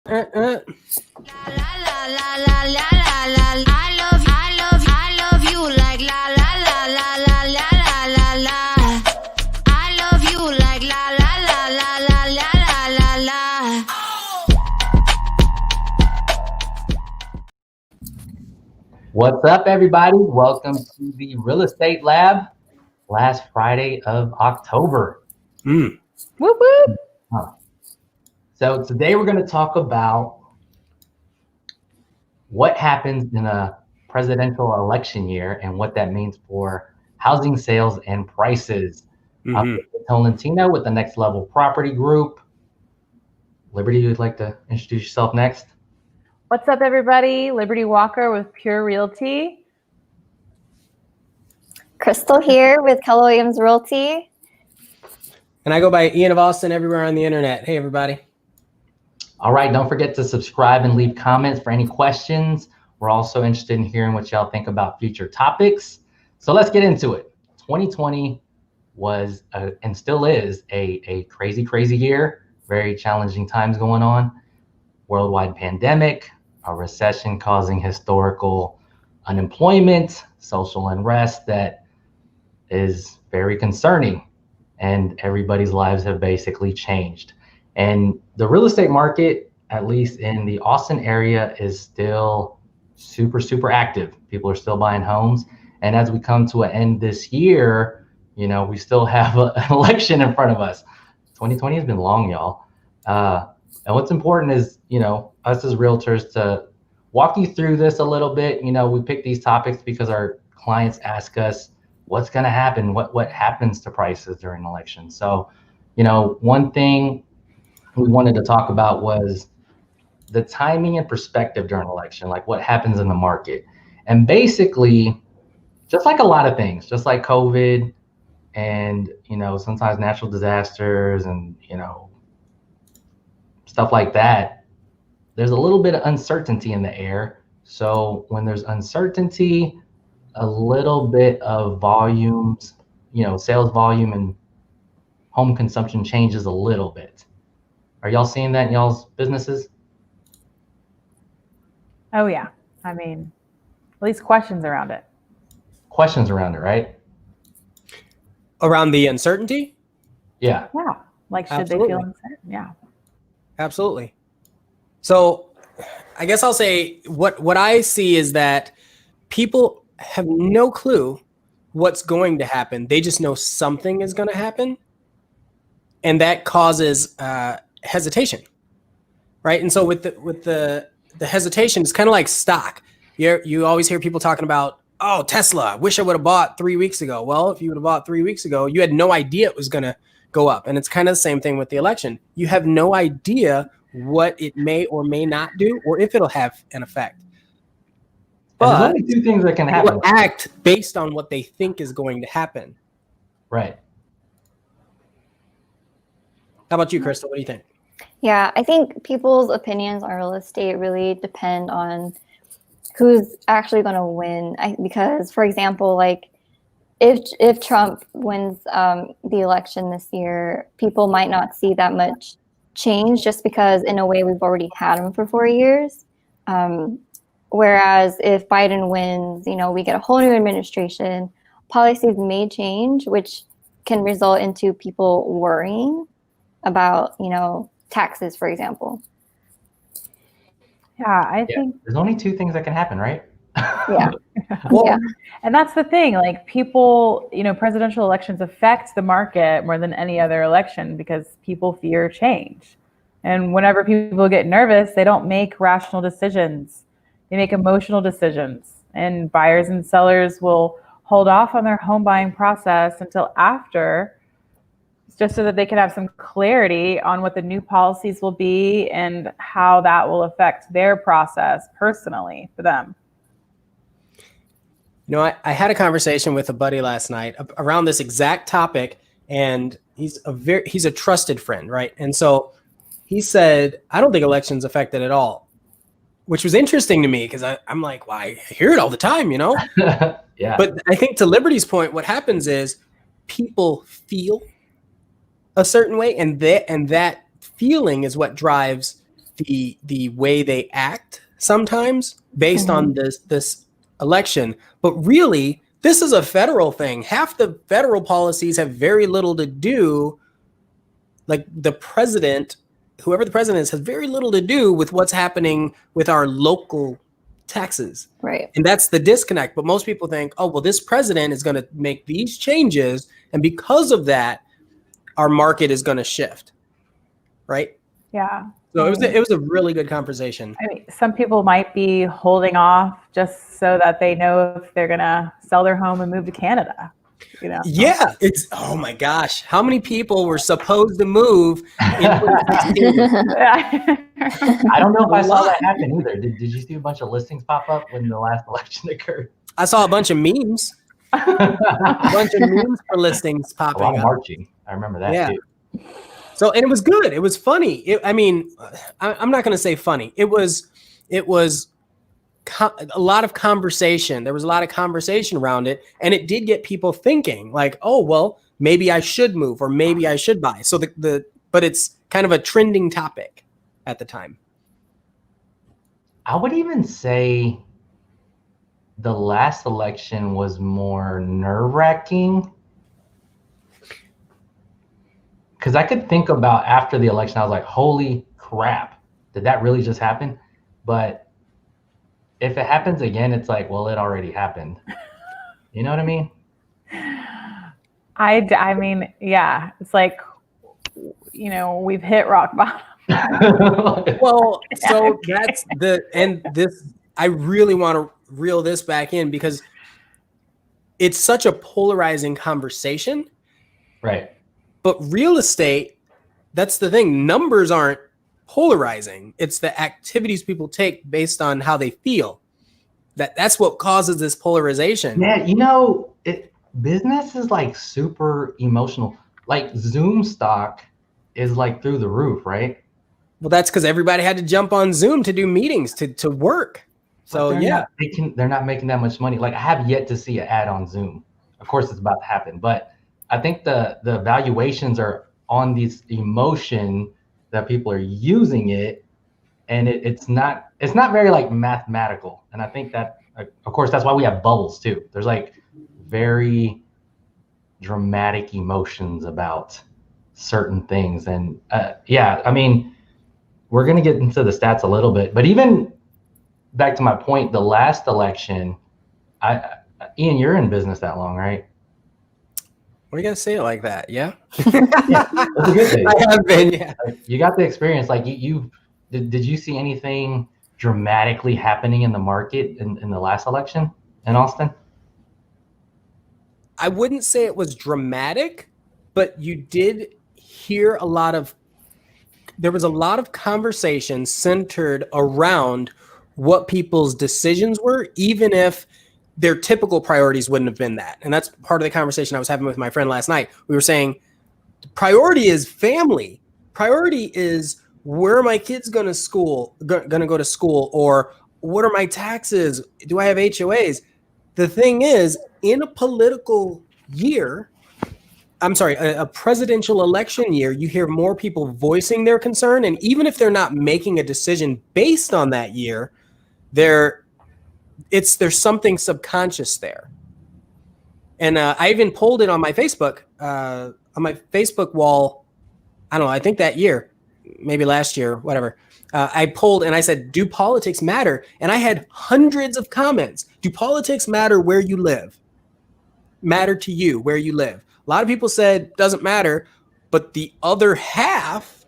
I love you like la la la la la la la la. I love you like la la la la la la la la. What's up, everybody? Welcome to the Real Estate Lab. Last Friday of October. Whoop whoop. So today we're going to talk about what happens in a presidential election year and what that means for housing sales and prices. I'm Tolentino with the Next Level Property Group. Liberty, you'd like to introduce yourself next? What's up, everybody? Liberty Walker with Pure Realty. Crystal here with Keller Williams Realty. And I go by ianofAustin everywhere on the internet. Hey, everybody. All right, don't forget to subscribe and leave comments for any questions. We're also interested in hearing what y'all think about future topics. So let's get into it. 2020 was and still is a crazy, crazy year. Very challenging times going on. Worldwide pandemic, a recession causing historical unemployment, social unrest that is very concerning. And everybody's lives have basically changed. And the real estate market, at least in the Austin area, is still super, super active. People are still buying homes. And as we come to an end this year, you know, we still have an election in front of us. 2020 has been long, y'all. And what's important is, you know, us as realtors to walk you through this a little bit. You know, we pick these topics because our clients ask us what's going to happen, what happens to prices during an election. So, you know, one thing we wanted to talk about was the timing and perspective during an election, like what happens in the market. And basically, just like a lot of things, just like COVID and, you know, sometimes natural disasters and, you know, stuff like that, there's a little bit of uncertainty in the air. So when there's uncertainty, a little bit of volumes, you know, sales volume and home consumption changes a little bit. Are y'all seeing that in y'all's businesses? Oh, yeah. I mean, at least questions around it. Questions around it, right? Around the uncertainty? Yeah. Yeah. Like, should Absolutely. they feel uncertain? Yeah. Absolutely. So I guess I'll say what I see is that people have no clue what's going to happen. They just know something is going to happen. And that causes hesitation, right? And so with the hesitation, it's kind of like stock. You always hear people talking about, oh, Tesla, I wish I would have bought 3 weeks ago. Well, if you would have bought 3 weeks ago, you had no idea it was going to go up. And it's kind of the same thing with the election. You have no idea what it may or may not do, or if it'll have an effect. But there's only two things that can happen. People act based on what they think is going to happen. Right. How about you, Crystal? What do you think? Yeah, I think people's opinions on real estate really depend on who's actually going to win. Because, for example, like if Trump wins the election this year, people might not see that much change just because, in a way, we've already had him for 4 years. Whereas if Biden wins, you know, we get a whole new administration, policies may change, which can result into people worrying about, you know, taxes, for example. Yeah, I think there's only two things that can happen, right? Yeah. Well, yeah. And that's the thing, like people, you know, presidential elections affect the market more than any other election because people fear change. And whenever people get nervous, they don't make rational decisions. They make emotional decisions. And buyers and sellers will hold off on their home buying process until after, just so that they can have some clarity on what the new policies will be and how that will affect their process personally for them. You know, I had a conversation with a buddy last night around this exact topic, and he's a trusted friend, right? And so he said, I don't think elections affected at all, which was interesting to me because I'm like, well, I hear it all the time, you know? Yeah. But I think to Liberty's point, what happens is people feel a certain way, and that feeling is what drives the way they act sometimes based on this election. But really, this is a federal thing. Half the federal policies have very little to do, like the president, whoever the president is, has very little to do with what's happening with our local taxes. Right. And that's the disconnect. But most people think, oh, well, this president is going to make these changes, and because of that, our market is going to shift. Right? Yeah. So it was a really good conversation. I mean, some people might be holding off just so that they know if they're going to sell their home and move to Canada. You know? Yeah, it's, oh my gosh, how many people were supposed to move in 2016? I don't know if I saw that happen either. Did you see a bunch of listings pop up when the last election occurred? I saw a bunch of memes. A bunch of memes for listings popping a lot of up. Marching. I remember that too. So, and it was good. It was funny. I'm not going to say funny. It was a lot of conversation. There was a lot of conversation around it, and it did get people thinking like, oh, well, maybe I should move or maybe I should buy. So but it's kind of a trending topic at the time. I would even say the last election was more nerve-wracking. Because I could think about after the election, I was like, holy crap, did that really just happen? But if it happens again, it's like, well, it already happened. You know what I mean? I mean, yeah, it's like, you know, we've hit rock bottom. Well, so that's I really want to reel this back in because it's such a polarizing conversation. Right. But real estate, that's the thing. Numbers aren't polarizing. It's the activities people take based on how they feel. That's what causes this polarization. Yeah, you know, business is like super emotional. Like Zoom stock is like through the roof, right? Well, that's because everybody had to jump on Zoom to do meetings, to work. So yeah, they're not making that much money. Like I have yet to see an ad on Zoom. Of course, it's about to happen, but I think the valuations are on this emotion that people are using it, and it's not very like mathematical. And I think that, of course, that's why we have bubbles too. There's like very dramatic emotions about certain things, and yeah, I mean, we're gonna get into the stats a little bit, but even back to my point, the last election, Ian, you're in business that long, right? What are you gonna say it like that? Yeah. Yeah, that's a good thing. I have been, yeah. You got the experience. Like did you see anything dramatically happening in the market in the last election in Austin? I wouldn't say it was dramatic, but you did hear there was a lot of conversation centered around what people's decisions were, even if their typical priorities wouldn't have been that. And that's part of the conversation I was having with my friend last night. We were saying priority is family. Priority is where are my kids going to go to school, or what are my taxes? Do I have HOAs? The thing is, in a political year, a presidential election year, you hear more people voicing their concern. And even if they're not making a decision based on that year, there's something subconscious there. And I even polled it on my Facebook wall. I don't know, I think that year, maybe last year, whatever. I polled and I said, do politics matter? And I had hundreds of comments. Do politics matter where you live? Matter to you where you live? A lot of people said doesn't matter, but the other half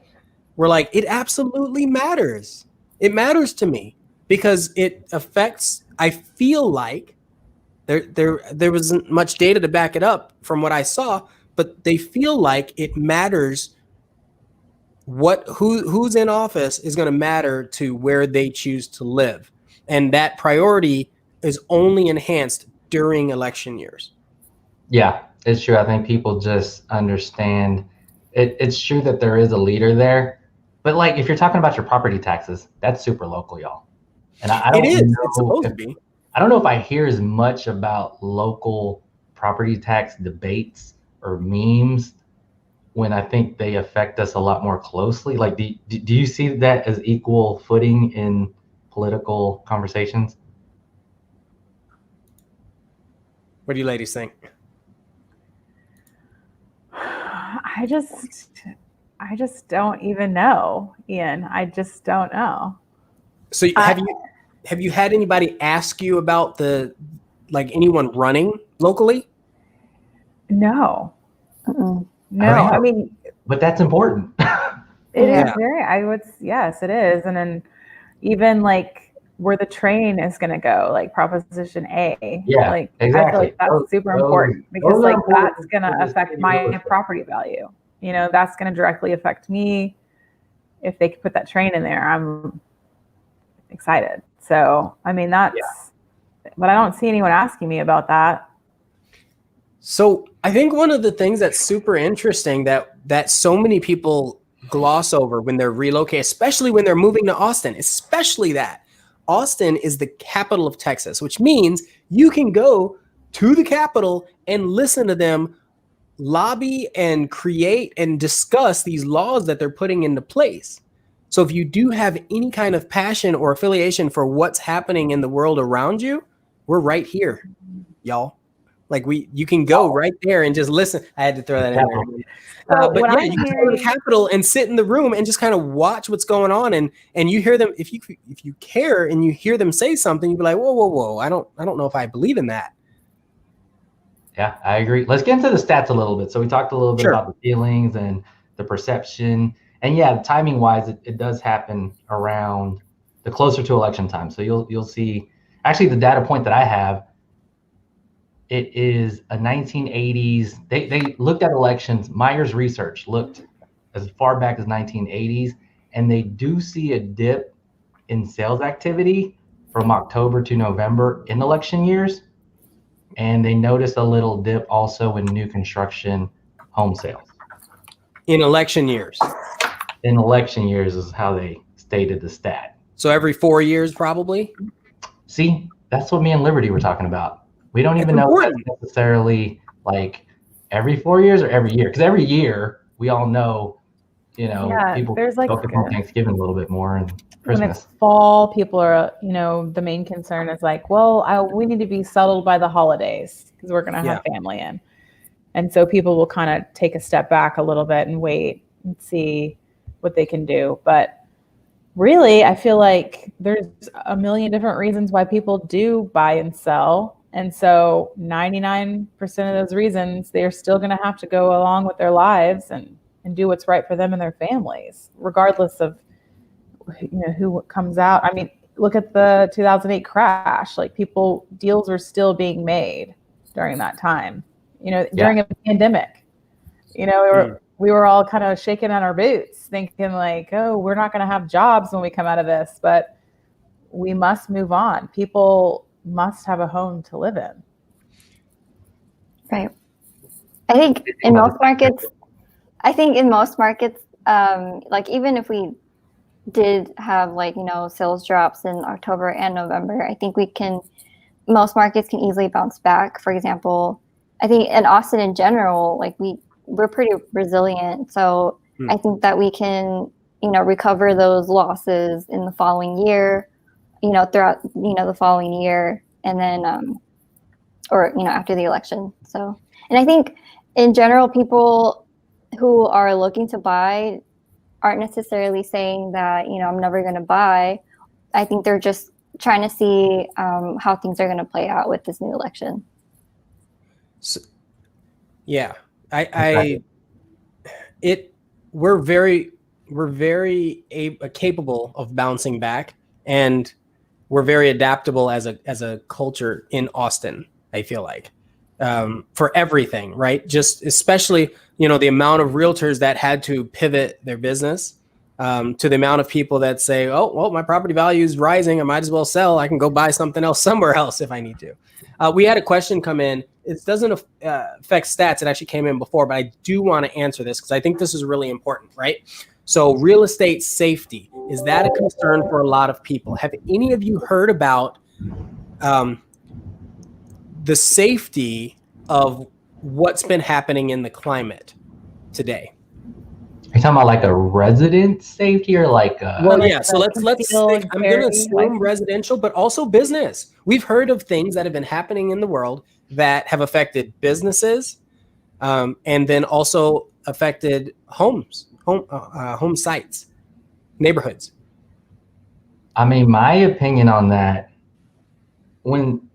were like, it absolutely matters. It matters to me because it affects, I feel like there wasn't much data to back it up from what I saw, but they feel like it matters. Who's in office is going to matter to where they choose to live. And that priority is only enhanced during election years. Yeah, it's true. I think people just understand it. It's true that there is a leader there, but like if you're talking about your property taxes, that's super local, y'all. And I don't know. It's supposed to be. I don't know if I hear as much about local property tax debates or memes when I think they affect us a lot more closely. Like, do you see that as equal footing in political conversations? What do you ladies think? I just don't even know, Ian. I just don't know. So have you had anybody ask you about anyone running locally? No. Mm-mm. No, Right. I mean, But that's important. it is Yeah. very, yes, it is. And then even like where the train is going to go, like Proposition A, Yeah, like I feel exactly. like that's super important because those are like important that's going for to the affect city my real estate. property value. You know, that's going to directly affect me. If they could put that train in there, I'm excited. So, I mean, but I don't see anyone asking me about that. So I think one of the things that's super interesting that so many people gloss over when they're relocating, especially when they're moving to Austin, especially that Austin is the capital of Texas, which means you can go to the capital and listen to them lobby and create and discuss these laws that they're putting into place. So if you do have any kind of passion or affiliation for what's happening in the world around you, we're right here, y'all. Like you can go right there and just listen. I had to throw that in there. So But what yeah, I'm you can go to the hearing- Capitol and sit in the room and just kind of watch what's going on, and you hear them. If you care and you hear them say something, you'd be like, whoa, I don't know if I believe in that. Yeah, I agree. Let's get into the stats a little bit. So we talked a little bit Sure. about the feelings and the perception. And yeah, timing wise, it does happen around the closer to election time. So you'll see, actually the data point that I have, it is a 1980s. They looked at elections. Myers Research looked as far back as 1980s, and they do see a dip in sales activity from October to November in election years. And they noticed a little dip also in new construction home sales. In election years. In election years is how they stated the stat. So every 4 years, probably. See, that's what me and Liberty were talking about. We don't even know if that's necessarily like every 4 years or every year. Because every year we all know, people there's like focus on Thanksgiving a little bit more and Christmas. When it's fall, people are, the main concern is like, well, we need to be settled by the holidays because we're going to have family in. And so people will kind of take a step back a little bit and wait and see what they can do. But really, I feel like there's a million different reasons why people do buy and sell. And so 99% of those reasons, they're still going to have to go along with their lives and do what's right for them and their families, regardless of who comes out. I mean, look at the 2008 crash. Like deals were still being made during that time, during a pandemic. We were all kind of shaking on our boots thinking like, oh, we're not going to have jobs when we come out of this, but we must move on. People must have a home to live in. Right. I think in most markets, like even if we did have sales drops in October and November, I think most markets can easily bounce back. For example, I think in Austin in general, like we're pretty resilient. So I think that we can, recover those losses in the following year, throughout, the following year, and then, or, after the election. So, and I think in general, people who are looking to buy aren't necessarily saying that, I'm never going to buy. I think they're just trying to see how things are going to play out with this new election. So, yeah, we're very capable of bouncing back, and we're very adaptable as a culture in Austin. I feel like for everything, right? Just especially the amount of realtors that had to pivot their business to the amount of people that say, oh, well, my property value is rising. I might as well sell. I can go buy something else somewhere else if I need to. We had a question come in. It doesn't affect stats. It actually came in before, but I do want to answer this because I think this is really important, right? So real estate safety, is that a concern for a lot of people? Have any of you heard about the safety of what's been happening in the climate today? Are you talking about like a resident safety or like Well, like yeah. So let's concealed I'm going to carry, assume residential, but also business. We've heard of things that have been happening in the world that have affected businesses, and then also affected home sites, neighborhoods. I mean, my opinion on that, and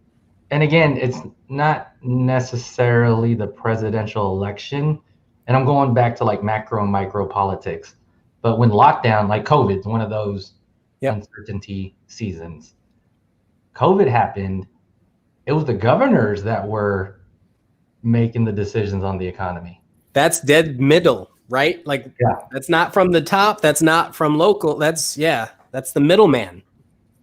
again, it's not necessarily the presidential election, and I'm going back to like macro and micro politics, but when lockdown, like COVID's one of those uncertainty seasons. COVID happened, it was the governors that were making the decisions on the economy. That's dead middle, right? Like, that's not from the top. That's not from local. That's the middleman.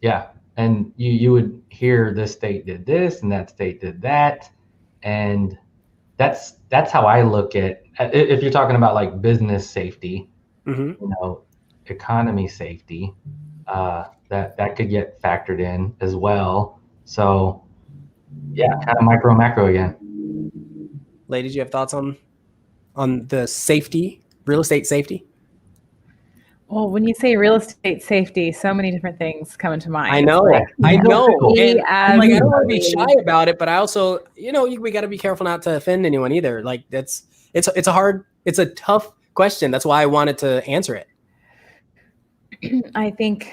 Yeah. And you would hear this state did this and that state did that. And that's how I look at, if you're talking about like business safety, you know, economy safety, that could get factored in as well. So yeah, kind of micro macro again. Ladies, you have thoughts on the safety, real estate safety? Well, when you say real estate safety, so many different things come into mind. I know. Like, I know. We And I'm like, I don't want to be shy about it, but I also, we got to be careful not to offend anyone either. Like it's a tough question. That's why I wanted to answer it. I think,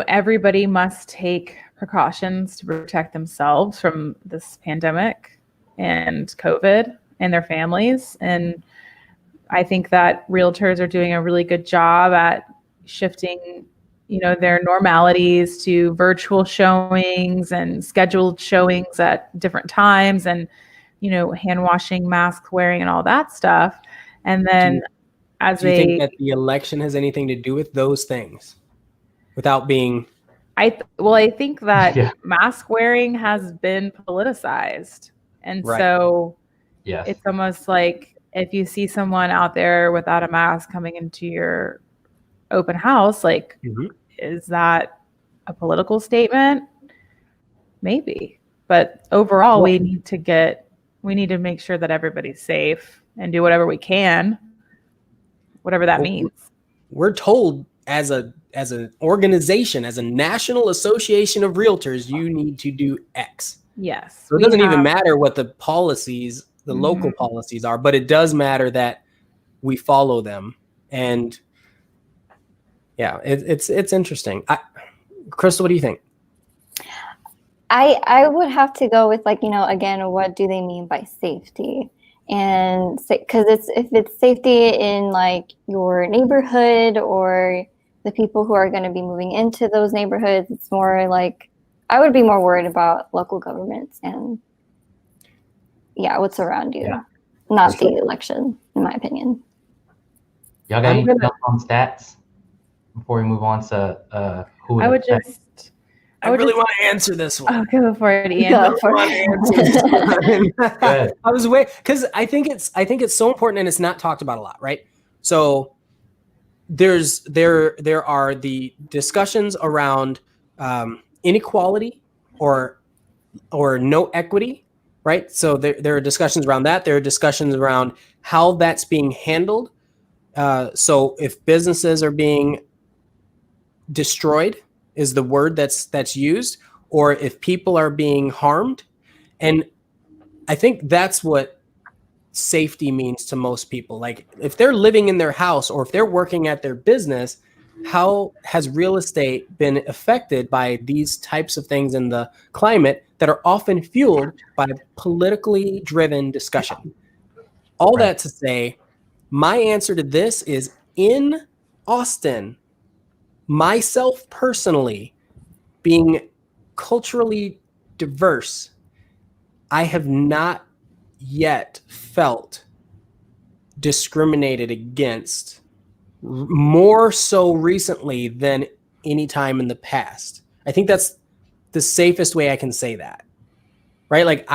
everybody must take precautions to protect themselves from this pandemic and COVID and their families. And I think that realtors are doing a really good job at shifting, their normalities to virtual showings and scheduled showings at different times and, hand washing, mask wearing and all that stuff. And then do you think that the election has anything to do with those things without being? I think that mask wearing has been politicized. And so it's almost like, if you see someone out there without a mask coming into your open house, like, is that a political statement? Maybe. But overall, we need to make sure that everybody's safe and do whatever we can, whatever that means. We're told as an organization, as a national association of realtors, you need to do X. Yes. So it doesn't even matter what the policies, the local policies are, but it does matter that we follow them. And it's interesting. Crystal, what do you think? I would have to go with again, what do they mean by safety? And because if it's safety in like your neighborhood or the people who are going to be moving into those neighborhoods, it's more like I would be more worried about local governments and what's around you, not the election, in my opinion. Y'all got anything else on stats before we move on to who? I really want to answer this one. Oh, go for it, Ian. I was because I think it's so important and it's not talked about a lot, right? So there are the discussions around inequality or no equity, right? So there are discussions around that. There are discussions around how that's being handled. So if businesses are being destroyed is the word that's used, or if people are being harmed. And I think that's what safety means to most people. Like if they're living in their house or if they're working at their business, how has real estate been affected by these types of things in the climate that are often fueled by politically driven discussion? All that to say, my answer to this is in Austin, myself personally, being culturally diverse, I have not yet felt discriminated against more so recently than any time in the past. I think that's the safest way I can say that, right? Like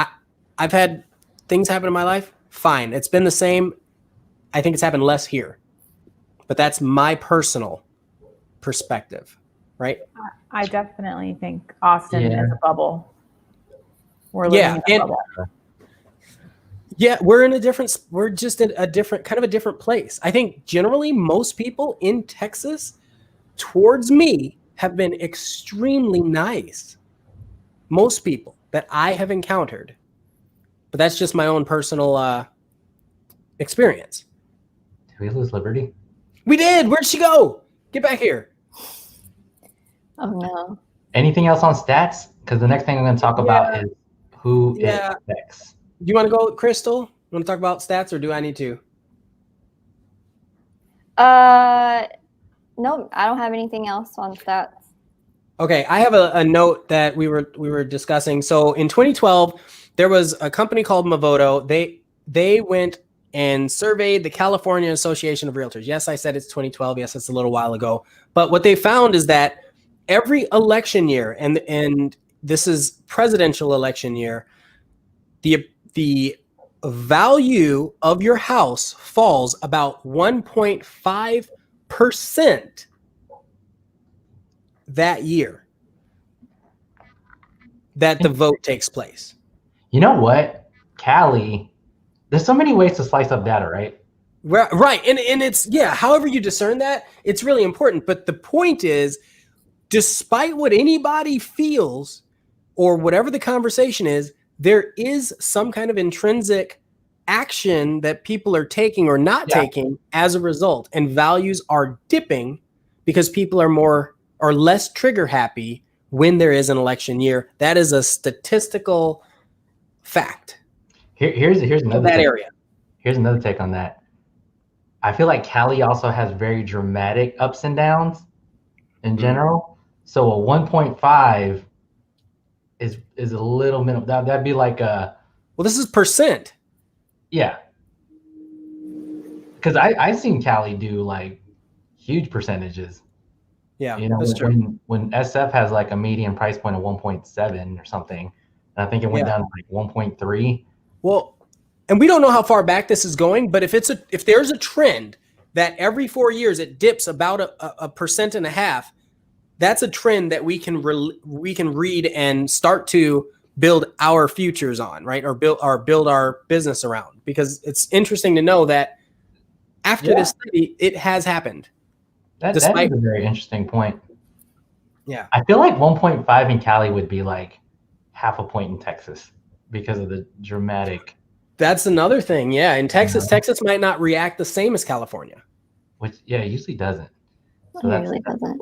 I've had things happen in my life. Fine. It's been the same. I think it's happened less here, but that's my personal perspective, right? I definitely think Austin is a bubble. We're living in a bubble. Yeah, we're just in a different place. I think generally most people in Texas towards me have been extremely nice. Most people that I have encountered, but that's just my own personal experience. Did we lose Liberty? We did. Where'd she go? Get back here. Oh no. Anything else on stats? Because the next thing I'm going to talk about is who it affects. Do you want to go, Crystal? You want to talk about stats, or do I need to? No, I don't have anything else on stats. Okay, I have a note that we were discussing. So in 2012, there was a company called Mavoto. They went and surveyed the California Association of Realtors. Yes, I said it's 2012. Yes, it's a little while ago. But what they found is that every election year, and this is presidential election year, the value of your house falls about 1.5% that year that the vote takes place. You know what? Cali, there's so many ways to slice up data, right? Right. And it's, however you discern that, it's really important. But the point is, despite what anybody feels or whatever the conversation is, there is some kind of intrinsic action that people are taking or not taking as a result. And values are dipping because people are less trigger happy when there is an election year. That is a statistical fact. Here's another that take. area. Here's another take on that. I feel like Cali also has very dramatic ups and downs in general. So a 1.5 is a little minimum. That'd be like a. Well, this is percent. Yeah. Because I've seen Cali do like huge percentages. Yeah, you know, that's true. When SF has like a median price point of 1.7 or something, and I think it went down to like 1.3. Well, and we don't know how far back this is going, but if there's a trend that every 4 years it dips about a 1.5%, that's a trend that we can read and start to build our futures on, right? Or build our business around, because it's interesting to know that after this study, it has happened. That is a very interesting point. Yeah. I feel like 1.5 in Cali would be like half a point in Texas because of the dramatic. That's another thing. Yeah. In Texas, Texas might not react the same as California. Which, it usually doesn't. So it usually doesn't.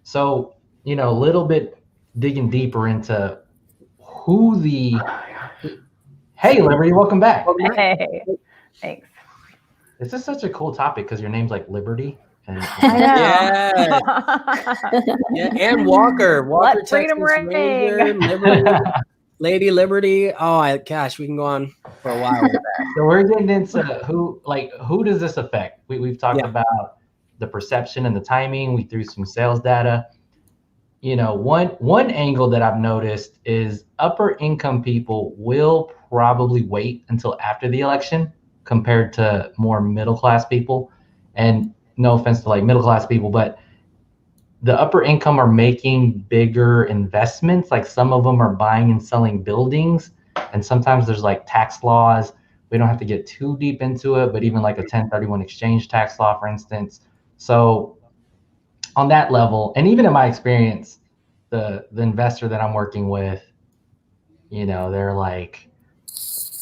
So, a little bit digging deeper into who the. Hey, Liberty, welcome back. Hey, thanks. This is such a cool topic because your name's like Liberty. I know. And Walker, Let freedom ring. Liberty, Lady Liberty. Oh, gosh, we can go on for a while with that. So we're getting into who does this affect? We've talked about the perception and the timing. We threw some sales data. One angle that I've noticed is upper income people will probably wait until after the election compared to more middle class people. And no offense to like middle class people, but the upper income are making bigger investments. Like some of them are buying and selling buildings, and sometimes there's like tax laws. We don't have to get too deep into it, but even like a 1031 exchange tax law, for instance. So on that level, and even in my experience, the investor that I'm working with, they're like,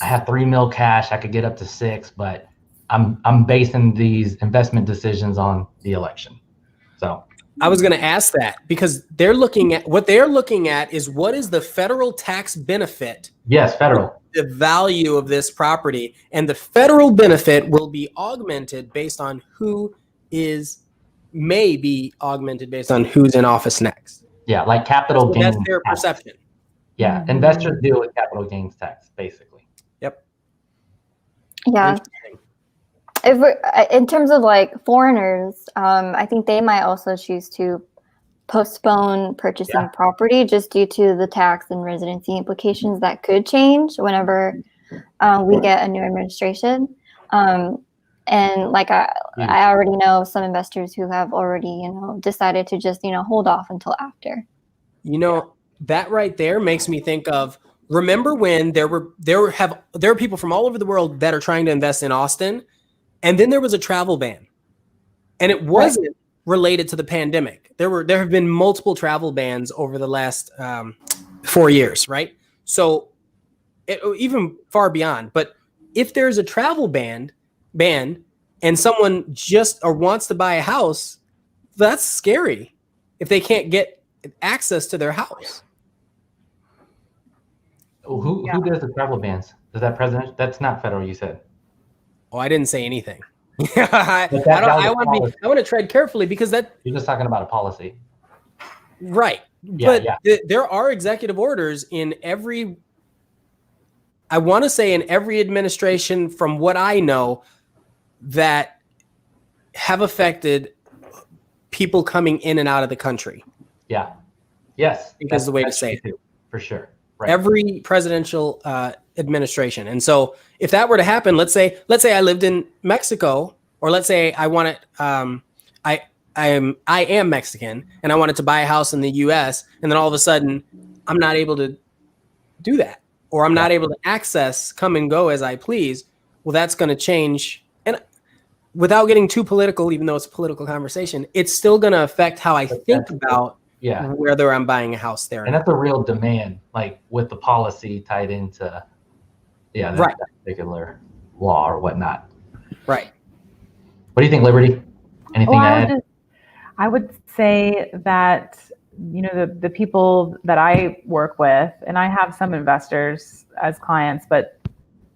I have $3 million cash, I could get up to 6, but I'm basing these investment decisions on the election. So I was going to ask that because they're looking at is what is the federal tax benefit? Yes, federal. The value of this property, and the federal benefit will be augmented based on may be augmented based on who's in office next. Yeah, like capital gains. That's their perception. Yeah, investors deal with capital gains tax, basically. Yep. Yeah. If in terms of like foreigners, I think they might also choose to postpone purchasing property just due to the tax and residency implications that could change whenever we get a new administration. And like I already know some investors who have already, decided to just, hold off until after. That right there makes me think of remember when there were people from all over the world that are trying to invest in Austin, and then there was a travel ban, and it wasn't related to the pandemic. There have been multiple travel bans over the last 4 years, right? So even far beyond. But if there's a travel ban, and someone just or wants to buy a house, that's scary if they can't get access to their house. Who does the travel bans? Does that president? That's not federal, you said. Oh, I didn't say anything. I want to tread carefully because that you're just talking about a policy. Right. Yeah, but there are executive orders in every, I want to say in every administration from what I know, that have affected people coming in and out of the country. Yeah. Yes. That's the way to say it. For sure. Right. Every presidential administration. And so if that were to happen, let's say I lived in Mexico, or let's say I wanted, I am Mexican and I wanted to buy a house in the US, and then all of a sudden I'm not able to do that, or I'm not able to access, come and go as I please. Well, that's going to change. And without getting too political, even though it's a political conversation, it's still going to affect how I think about whether I'm buying a house there. And that's a real demand, like with the policy tied into, that particular law or whatnot. Right. What do you think, Liberty? Anything to add? I would say that, the people that I work with, and I have some investors as clients, but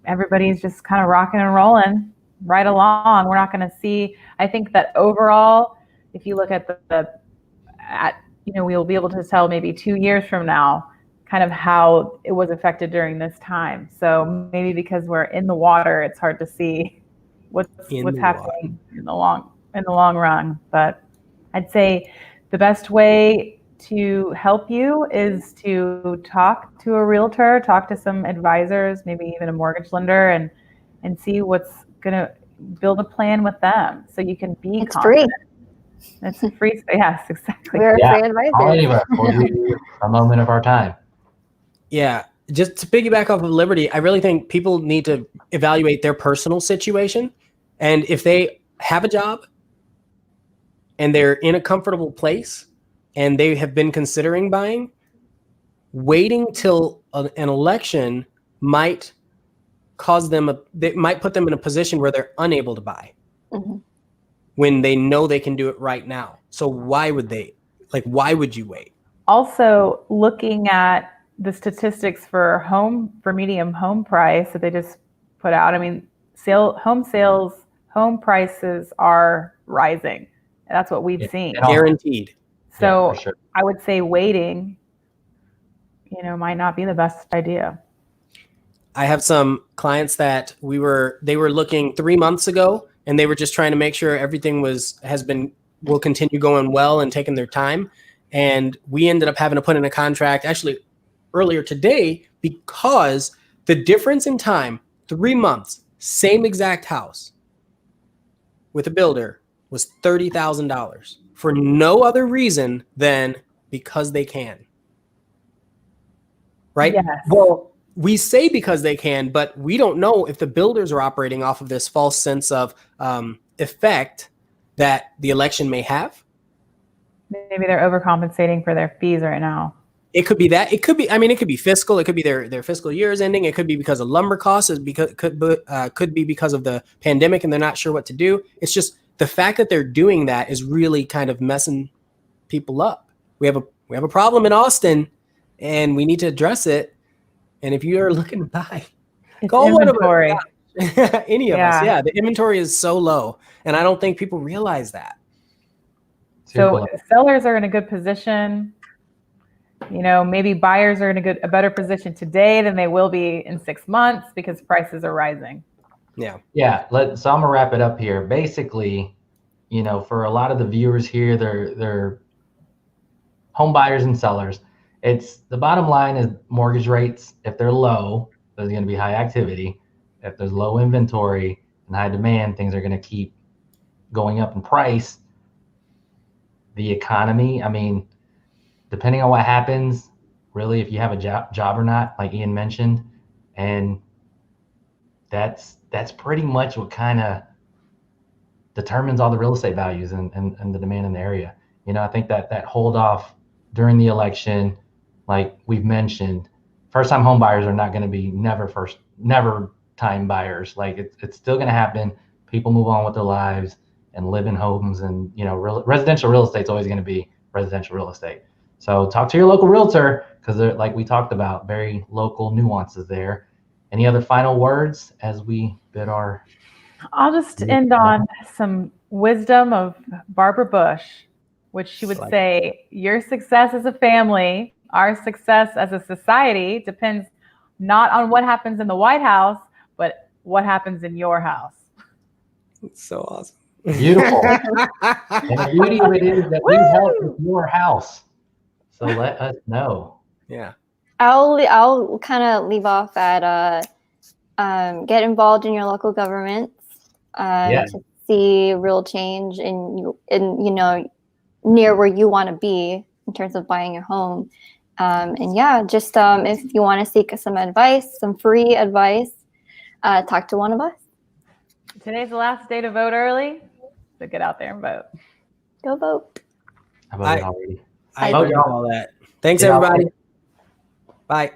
everybody's just kind of rocking and rolling right along. We're not going to see, I think that overall, if you look at we'll be able to tell maybe 2 years from now, kind of how it was affected during this time. So maybe because we're in the water, it's hard to see what's happening in the long run. But I'd say the best way to help you is to talk to a realtor, talk to some advisors, maybe even a mortgage lender, and see what's going to build a plan with them so you can be confident. It's free. Yes, exactly. We're free advisors. A moment of our time. Yeah. Just to piggyback off of Liberty, I really think people need to evaluate their personal situation. And if they have a job and they're in a comfortable place and they have been considering buying, waiting till an election might cause them, they might put them in a position where they're unable to buy when they know they can do it right now. So why would you wait? Also, looking at the statistics for medium home price that they just put out, I mean, home prices are rising. That's what we've seen. Guaranteed. So for sure. I would say waiting, might not be the best idea. I have some clients that they were looking 3 months ago, and they were just trying to make sure everything will continue going well and taking their time. And we ended up having to put in a contract actually earlier today because the difference in time, 3 months, same exact house with a builder, was $30,000 for no other reason than because they can. Right? Yes. Well, we say because they can, but we don't know if the builders are operating off of this false sense of effect that the election may have. Maybe they're overcompensating for their fees right now. It could be that. It could be fiscal. It could be their fiscal year is ending. It could be because of lumber costs. Could be because of the pandemic and they're not sure what to do. It's just the fact that they're doing that is really kind of messing people up. We have a problem in Austin, and we need to address it. And if you are looking to buy, call inventory. One of us. Any of us. Yeah, the inventory is so low, and I don't think people realize that. So sellers are in a good position. Maybe buyers are in a better position today than they will be in 6 months because prices are rising. Yeah. Yeah. So I'm gonna wrap it up here. Basically, for a lot of the viewers here, they're home buyers and sellers. It's the bottom line is mortgage rates. If they're low, there's going to be high activity. If there's low inventory and high demand, things are going to keep going up in price. The economy, I mean, depending on what happens, really if you have a job or not, like Ian mentioned. And that's pretty much what kind of determines all the real estate values and the demand in the area. I think that hold off during the election, like we've mentioned, first time home buyers are not going to be never time buyers. Like it's still going to happen. People move on with their lives and live in homes, and residential real estate is always going to be residential real estate. So talk to your local realtor, because like we talked about, very local nuances there. Any other final words as we bid our? I'll just end on some wisdom of Barbara Bush, which she would say, your success as a family, our success as a society depends not on what happens in the White House, but what happens in your house. It's so awesome. Beautiful. And the beauty of it is that we help with your house. So let us know. Yeah. I'll kind of leave off at get involved in your local governments to see real change in near where you want to be in terms of buying your home. Just if you want to seek some advice, some free advice, talk to one of us. Today's the last day to vote early, so get out there and vote. Go vote. I voted already. I voted all that. Thanks, everybody. Bye.